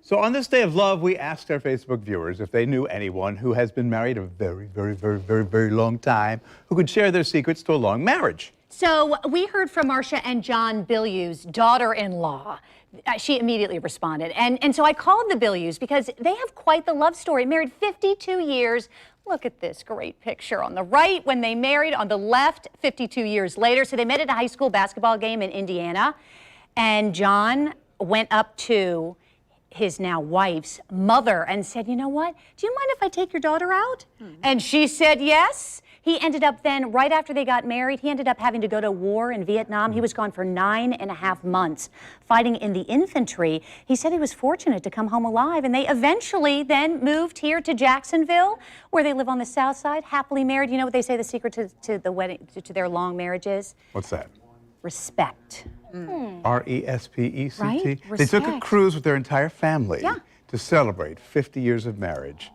So on this day of love, we asked our Facebook viewers if they knew anyone who has been married a very long time who could share their secrets to a long marriage. So we heard from Marcia and John Bilyeu's daughter-in-law. She immediately responded. And so I called the Bilyeu's because they have quite the love story. Married 52 years. Look at this great picture on the right when they married, on the left 52 years later. So they met at a high school basketball game in Indiana. And John went up to his now wife's mother and said, you know what, do you mind if I take your daughter out? And she said yes. He ended up then, right after they got married, he ended up having to go to war in Vietnam. He was gone for 9.5 months fighting in the infantry. He said he was fortunate to come home alive, and they eventually then moved here to Jacksonville, where they live on the south side, happily married. You know what they say the secret to the wedding, to their long marriage is? What's that? Respect. R-E-S-P-E-C-T. Right? They took a Respect. cruise with their entire family Yeah. to celebrate 50 years of marriage.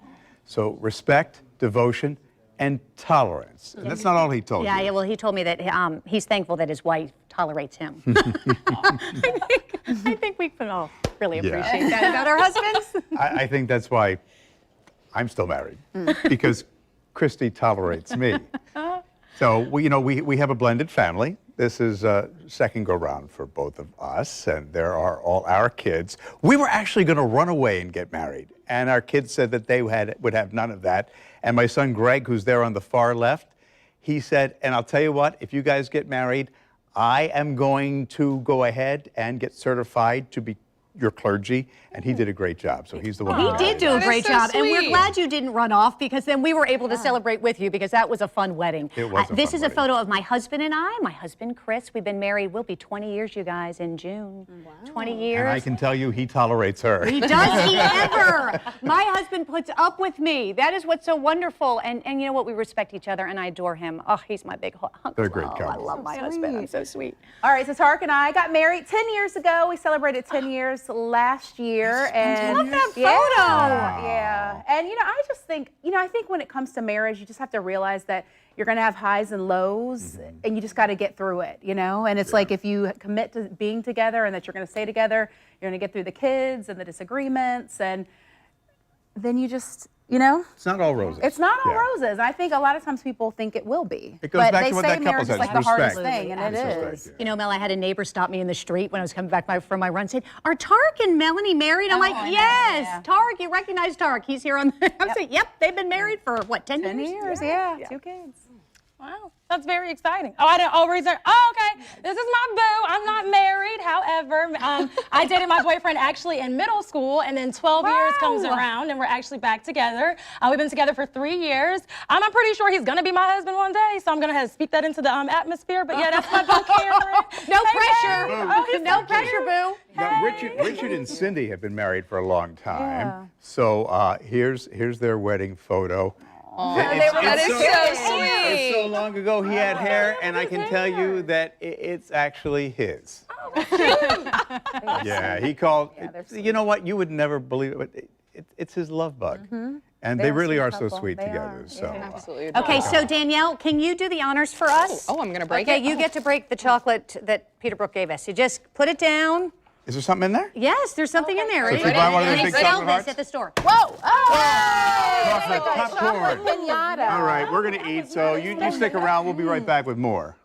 So respect, devotion, and tolerance. And that's not all he told you. Yeah, well, he told me that he's thankful that his wife tolerates him. I think we can all really appreciate that about our husbands. I think that's why I'm still married, because Christy tolerates me. So, we have a blended family. This is a second go-round for both of us, and there are all our kids. We were actually going to run away and get married, and our kids said that they would have none of that. And my son Greg, who's there on the far left, he said, and I'll tell you what, if you guys get married, I am going to go ahead and get certified to be your clergy, and he did a great job. So he's the one. He did do a great job, and we're glad you didn't run off, because then we were able to celebrate with you, because that was a fun wedding. It was This is a photo of my husband and I, my husband Chris. We've been married, we'll be 20 years, you guys, in June. Wow. 20 years. And I can tell you, he tolerates her. He does he ever. My husband puts up with me. That is what's so wonderful. And you know what? We respect each other, and I adore him. Oh, he's my big hunk. They're a great I couple. love my husband. I'm so sweet. All right, so Tarek and I got married 10 years ago. We celebrated 10 years last year. And I love that photo. Yeah. And I just think, I think when it comes to marriage, you just have to realize that you're going to have highs and lows, and you just got to get through it, And it's like if you commit to being together and that you're going to stay together, you're going to get through the kids and the disagreements, and then you just, It's not all roses. It's not all roses. And I think a lot of times people think it will be. It goes but back they to what say that couple marriage says, is like the hardest respect. thing, and it is. You know, Mel, I had a neighbor stop me in the street when I was coming back from my run, said, "Are Tarek and Melanie married?" I'm like, "Yes, Tarek, you recognize Tarek. He's here on the..." I'm saying, "Yep, they've been married for, what, 10 years? 10 years, yeah. 2 kids. Wow, that's very exciting. Oh, I didn't always say, oh, okay, this is my boo. I'm not married. However, I dated my boyfriend actually in middle school, and then 12 years comes around, and we're actually back together. We've been together for 3 years. I'm pretty sure he's gonna be my husband one day, so I'm gonna speak that into the atmosphere. But yeah, that's my boo, Cameron. No pressure. Oh, he's No so pressure, boo. Now, Richard and Cindy have been married for a long time. So here's their wedding photo. That is so sweet. It's so long ago he had hair, and I can tell you that it's actually his. Yeah, he called. You know what? You would never believe it. It's his love bug, and they really are so sweet together. So. Absolutely. Okay, so Danielle, can you do the honors for us? Oh, I'm going to break it. Okay, you get to break the chocolate that Peter Brook gave us. You just put it down. Is there something in there? Yes, there's something in there. So if you buy one of those big Sell chocolate this hearts? at the store. Whoa! Chocolate popcorn. Pinata. All right, we're gonna eat. So you stick around. We'll be right back with more.